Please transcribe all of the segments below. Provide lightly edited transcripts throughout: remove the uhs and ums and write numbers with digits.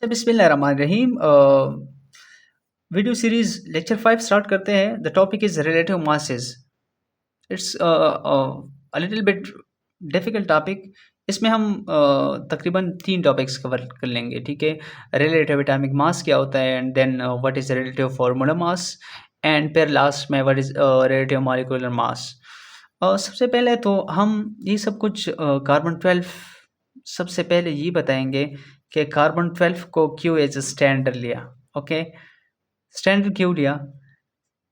अच्छा, बिस्मिल्लाहिर्रहमानिर्रहीम। Video series lecture 5 start करते हैं। The topic is relative masses. It's a little bit difficult topic. इसमें हम तकरीबन 3 टॉपिक्स कवर कर लेंगे, ठीक है? रिलेटिव एटॉमिक मास क्या होता है, and then what is relative formula mass, and फिर लास्ट में what is relative molecular mass. सबसे पहले तो हम ये सब कुछ कार्बन 12, सबसे पहले ये बताएंगे कि कार्बन 12 को क्यों एज अ स्टैंडर्ड लिया। ओके, स्टैंडर्ड क्यों लिया?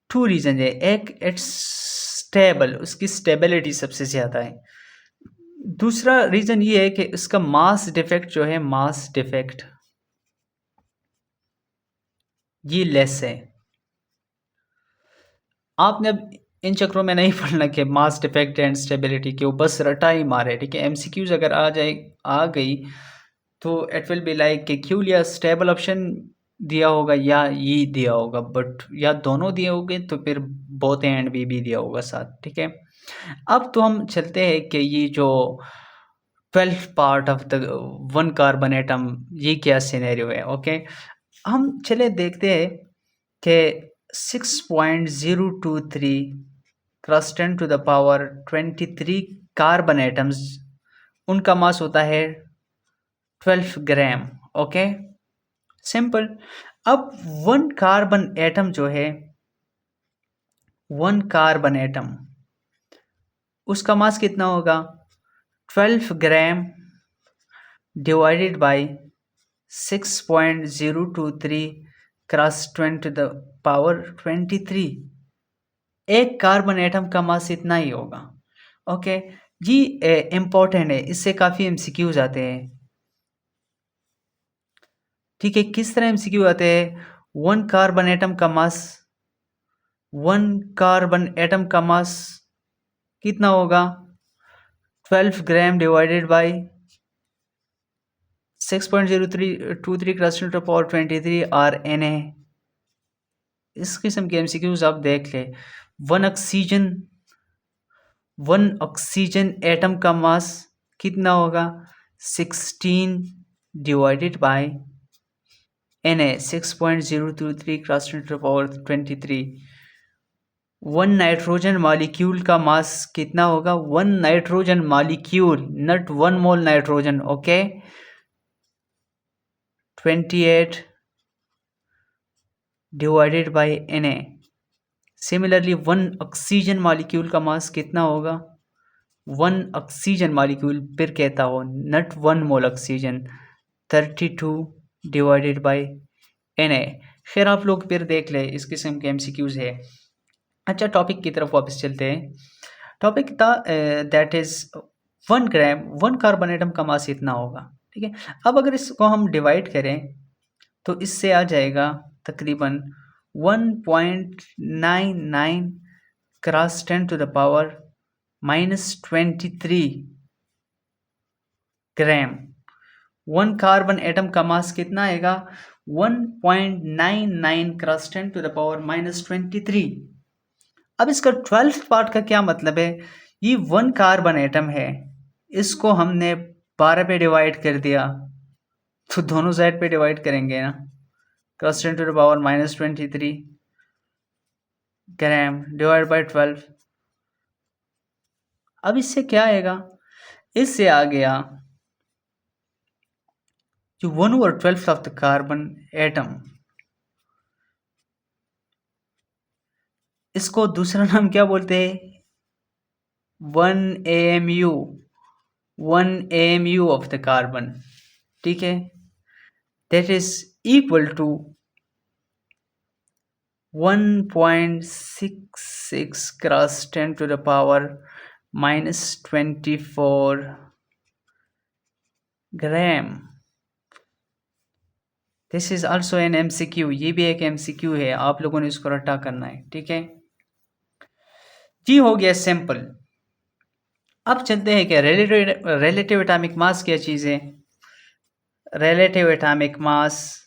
2 रीज़न है। एक, इट्स स्टेबल, उसकी स्टेबिलिटी सबसे ज़्यादा है। दूसरा रीज़न ये है कि इसका मास डिफेक्ट जो है, मास डिफेक्ट ये लेस है। आपने अब इन चक्रों में नहीं पढ़ना कि मास डिफेक्ट एंड स्टेबिलिटी के, बस रटा ही मारे, ठीक है? एमसीक्यूज अगर आ गई तो इट विल बी लाइक कि क्यों लिया, स्टेबल ऑप्शन दिया होगा या ये दिया होगा, बट या दोनों दिए होंगे तो फिर बोथ एंड बी दिया होगा साथ, ठीक है? अब तो हम चलते हैं कि ये जो 12 part of the one carbon atom, ये क्या सिनेरियो है। ओके, हम चले देखते हैं कि 6.023 cross 10 to the power 23 carbon atoms, उनका मास होता है 12 ग्राम। Okay, simple. अब वन कार्बन एटम जो है, वन कार्बन एटम, उसका मास कितना होगा? 12 gram divided by 6.023 cross 10 to the power 23। एक कार्बन एटम का मास इतना ही होगा। ओके, ये इम्पोर्टेंट है, इससे काफ़ी एमसीक्यूज आते हैं, ठीक है? किस तरह एमसीक्यू आते हैं? वन कार्बन एटम का मास, वन कार्बन एटम का मास कितना होगा? 12 gram divided by 6.023 cross 10 to the power 23 or N A. इस किस्म के एमसीक्यूज आप देख ले। One oxygen, one oxygen atom का मास कितना होगा? 16 divided by Na, 6.023 cross 10 to the power 23। One nitrogen molecule का मास कितना होगा? One nitrogen molecule, not one mole nitrogen. Okay, 28 divided by Na। Similarly one oxygen molecule का mass कितना होगा? One oxygen molecule, फिर कहता हो not one mole oxygen, 32 divided by Na। खैर, आप लोग फिर देख ले, इस किस्म के एमसीक्यूज है। अच्छा, टॉपिक की तरफ वापस चलते हैं। टॉपिक था that is 1 gram, one carbon atom का मास इतना होगा, ठीक है? अब अगर इसको हम डिवाइड करें तो इससे आ जाएगा तकरीबन 1.99 cross 10 to the power -23 gram. One carbon atom का मास कितना आएगा? 1.99 क्रॉस 10 टू द पावर -23। अब इसका 12th पार्ट का क्या मतलब है? ये वन कार्बन एटम है, इसको हमने 12 पे डिवाइड कर दिया, तो दोनों साइड पे डिवाइड करेंगे ना, cross 10 to the power -23 gram divide by 12। अब इससे क्या आएगा? इससे आ गया जो 1/12 ऑफ द कार्बन एटम, इसको दूसरा नाम क्या बोलते हैं? 1 AMU, 1 AMU of the carbon, ठीक है? That is equal to 1.66 cross 10 to the power -24 gram. This is also an MCQ, ये भी एक एमसीक्यू है, आप लोगों ने इसको रटा करना है, ठीक है जी? हो गया सिंपल। अब चलते हैं कि रिलेटिव एटॉमिक मास क्या चीज़ है। Relative atomic mass,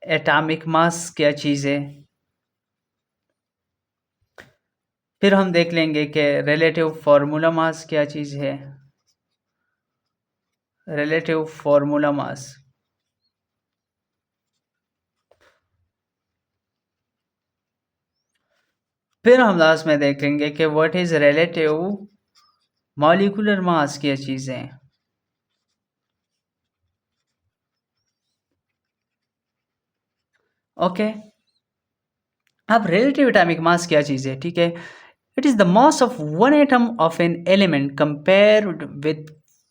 atomic mass क्या चीज़ है, फिर हम देख लेंगे कि रिलेटिव फार्मूला मास क्या चीज़ है। रिलेटिव फार्मूला मास। फिर हम लास्ट में देखेंगे कि व्हाट इज रिलेटिव मॉलिक्यूलर मास क्या चीज़ें। ओके, अब रिलेटिव एटॉमिक मास क्या चीज़ है, ठीक है। It is the mass of one atom of an element compared with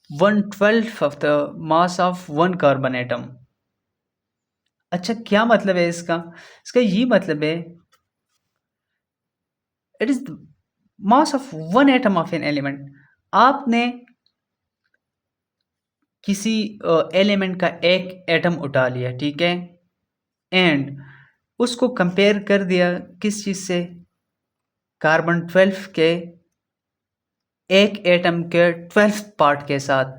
1/12 of the mass of one carbon atom. अच्छा, क्या मतलब है इसका? इसका ये मतलब है, it is the mass of one atom of an element. आपने किसी एलिमेंट का एक एटम उठा लिया, ठीक है, एंड उसको कंपेयर कर दिया किस चीज से? कार्बन 12 के एक एटम के 12th पार्ट के साथ।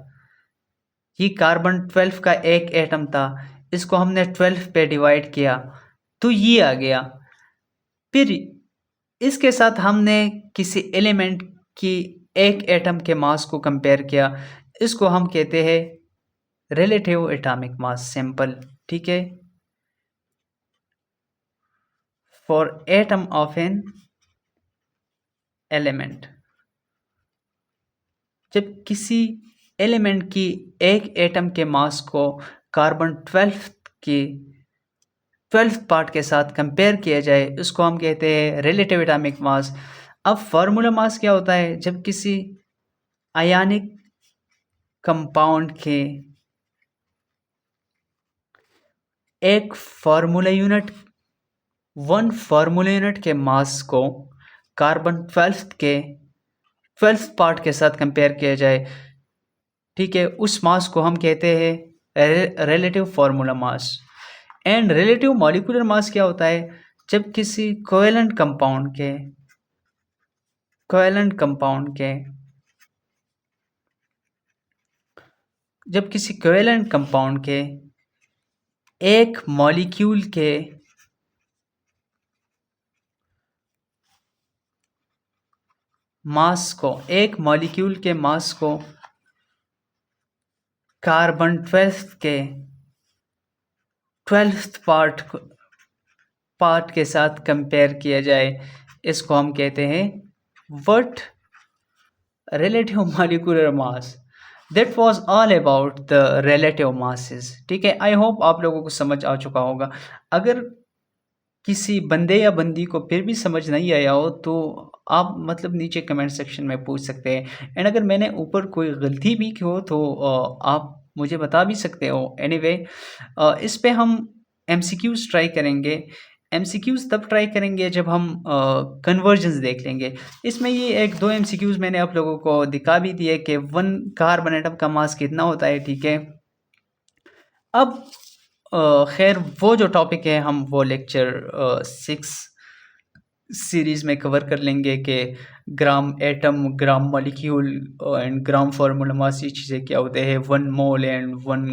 ये कार्बन 12 का एक एटम था, इसको हमने 12 पे डिवाइड किया तो ये आ गया। फिर इसके साथ हमने किसी एलिमेंट की एक एटम के मास को कंपेयर किया, इसको हम कहते हैं रिलेटिव एटॉमिक मास, सिंपल, ठीक है। For atom of an element, जब किसी एलिमेंट की एक एटम के मास को कार्बन 12 की 12th पार्ट के साथ कंपेयर किया जाए, उसको हम कहते हैं रिलेटिव एटॉमिक मास। अब फार्मूला मास क्या होता है? जब किसी आयनिक कंपाउंड के एक formula unit, one formula unit के मास को कार्बन 12 के 12th पार्ट के साथ कंपेयर किया जाए, ठीक है, उस मास को हम कहते हैं relative formula mass. And relative molecular मास क्या होता है? जब किसी कोवेलेंट कंपाउंड के जब किसी कोवेलेंट कंपाउंड के एक मॉलिक्यूल के मास को कार्बन 12 के 12th पार्ट के साथ कंपेयर किया जाए, इसको हम कहते हैं what? Relative molecular mass. That was all about the relative masses, ठीक है। आई होप आप लोगों को समझ आ चुका होगा। अगर किसी बंदे या बंदी को फिर भी समझ नहीं आया हो तो आप मतलब नीचे कमेंट सेक्शन में पूछ सकते हैं, एंड अगर मैंने ऊपर कोई गलती भी की हो तो आप मुझे बता भी सकते हो। एनीवे, इस पे हम एमसीक्यूज ट्राई करेंगे। एमसीक्यूज तब ट्राई करेंगे जब हम कन्वर्जन्स देख लेंगे। इसमें ये एक दो एमसीक्यूज मैंने आप लोगों को दिखा भी दिए कि वन कार्बन एटम का मास कितना होता है, ठीक है। अब खैर वो जो टॉपिक है हम वो लेक्चर 6 सीरीज में कवर कर लेंगे कि gram atom, gram molecule and gram formula mass, ये चीज़ें क्या होते हैं, 1 मोल एंड 1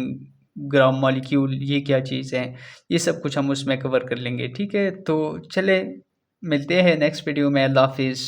ग्राम मॉलिक्यूल, ये क्या चीज़ है, ये सब कुछ हम उसमें कवर कर लेंगे, ठीक है। तो चले मिलते हैं नेक्स्ट वीडियो में। अल्लाह हाफिज़।